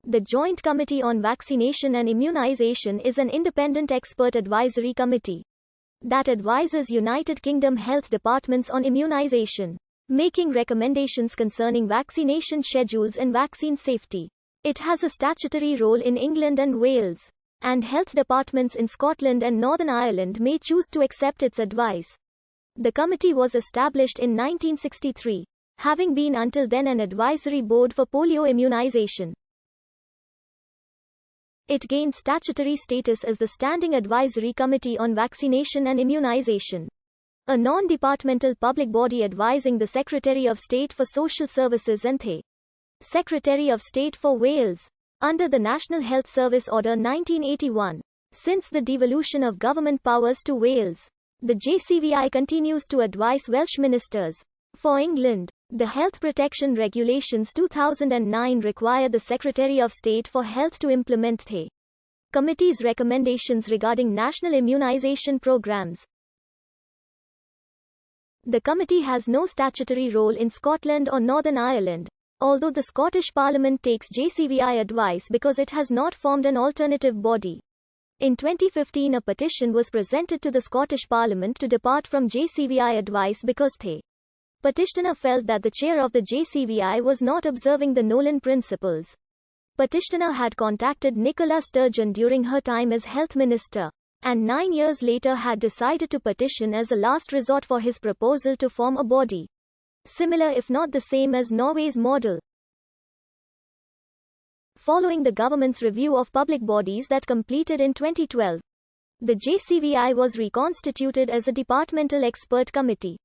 The Joint Committee on Vaccination and Immunisation is an independent expert advisory committee that advises United Kingdom health departments on immunisation, making recommendations concerning vaccination schedules and vaccine safety. It has a statutory role in England and Wales, and health departments in Scotland and Northern Ireland may choose to accept its advice. The committee was established in 1963, having been until then an advisory board for polio immunisation. It gained statutory status as the Standing Advisory Committee on Vaccination and Immunisation, a non-departmental public body advising the Secretary of State for Social Services and the Secretary of State for Wales, under the National Health Service Order 1981. Since the devolution of government powers to Wales, the JCVI continues to advise Welsh ministers. For England, the Health Protection Regulations 2009 require the Secretary of State for Health to implement the committee's recommendations regarding national immunisation programs. The committee has no statutory role in Scotland or Northern Ireland, although the Scottish Parliament takes JCVI advice because it has not formed an alternative body. In 2015, a petition was presented to the Scottish Parliament to depart from JCVI advice because the petitioner felt that the chair of the JCVI was not observing the Nolan principles. Petitioner had contacted Nicola Sturgeon during her time as health minister, and 9 years later had decided to petition as a last resort for his proposal to form a body similar if not the same as Norway's model. Following the government's review of public bodies that completed in 2012, the JCVI was reconstituted as a departmental expert committee.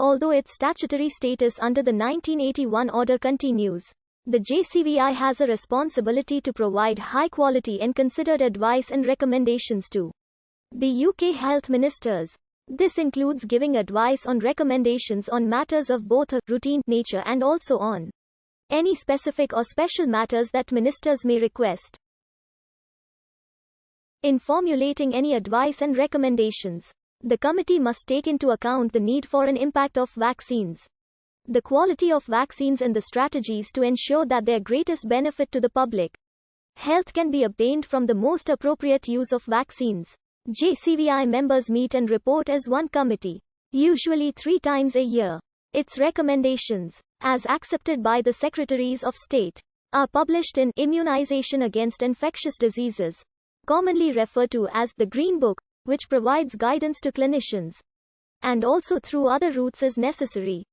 Although its statutory status under the 1981 order continues, the JCVI has a responsibility to provide high-quality and considered advice and recommendations to the UK health ministers. This includes giving advice on recommendations on matters of both a routine nature and also on any specific or special matters that ministers may request. In formulating any advice and recommendations, the committee must take into account the need for an impact of vaccines, the quality of vaccines and the strategies to ensure that their greatest benefit to the public health can be obtained from the most appropriate use of vaccines. JCVI members meet and report as one committee, usually 3 times a year. Its recommendations, as accepted by the Secretaries of State, are published in Immunisation Against Infectious Diseases, commonly referred to as the Green Book, which provides guidance to clinicians, and also through other routes as necessary.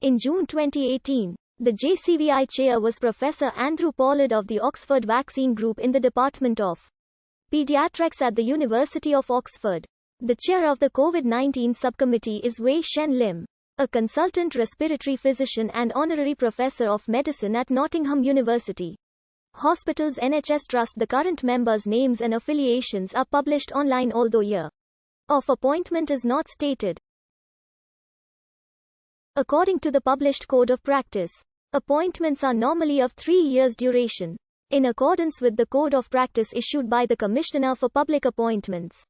In June 2018, the JCVI chair was Professor Andrew Pollard of the Oxford Vaccine Group in the Department of Pediatrics at the University of Oxford. The chair of the COVID-19 subcommittee is Wei Shen Lim, a consultant respiratory physician and honorary professor of medicine at Nottingham University. Hospitals NHS Trust. The current members' names and affiliations are published online, although year of appointment is not stated. According to the published Code of Practice, appointments are normally of 3 years' duration. In accordance with the Code of Practice issued by the Commissioner for Public Appointments,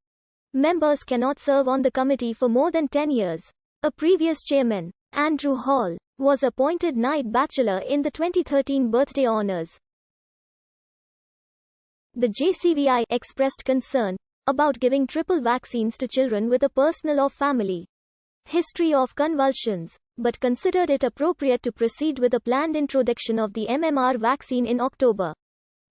members cannot serve on the committee for more than 10 years. A previous chairman, Andrew Hall, was appointed Knight Bachelor in the 2013 birthday honours. The JCVI expressed concern about giving triple vaccines to children with a personal or family history of convulsions, but considered it appropriate to proceed with a planned introduction of the MMR vaccine in October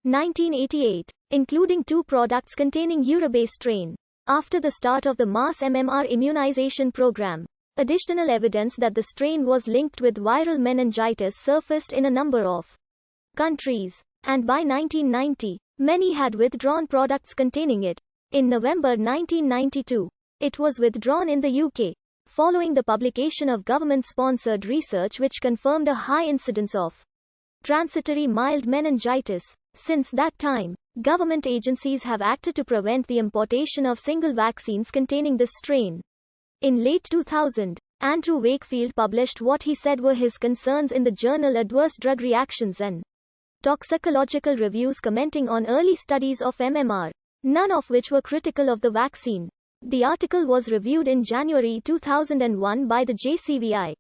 1988, including 2 products containing Eurobase strain. After the start of the mass MMR immunization program, additional evidence that the strain was linked with viral meningitis surfaced in a number of countries, and by 1990, many had withdrawn products containing it. In November 1992, it was withdrawn in the UK, following the publication of government-sponsored research which confirmed a high incidence of transitory mild meningitis. Since that time, government agencies have acted to prevent the importation of single vaccines containing this strain. In late 2000, Andrew Wakefield published what he said were his concerns in the journal Adverse Drug Reactions and Toxicological Reviews, commenting on early studies of MMR, none of which were critical of the vaccine. The article was reviewed in January 2001 by the JCVI,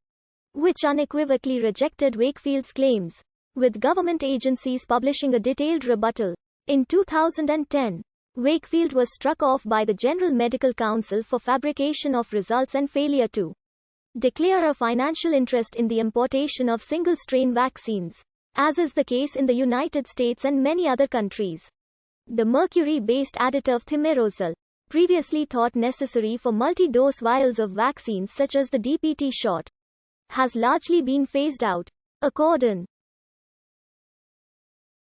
which unequivocally rejected Wakefield's claims. with government agencies publishing a detailed rebuttal. In 2010, Wakefield was struck off by the General Medical Council for fabrication of results and failure to declare a financial interest in the importation of single-strain vaccines, as is the case in the United States and many other countries. The mercury-based additive thimerosal, previously thought necessary for multi-dose vials of vaccines such as the DPT shot, has largely been phased out. According